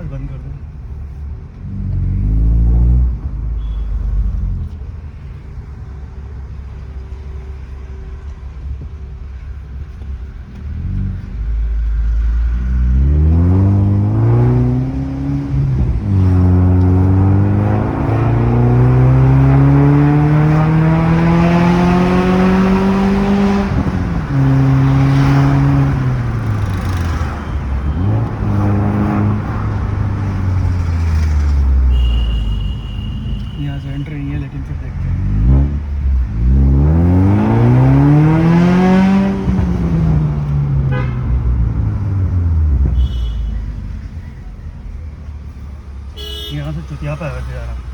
बंद कर दो। यहाँ से एंट्री नहीं है, लेकिन फिर देखते हैं। यहाँ से चुतिया पे है वैसे यार।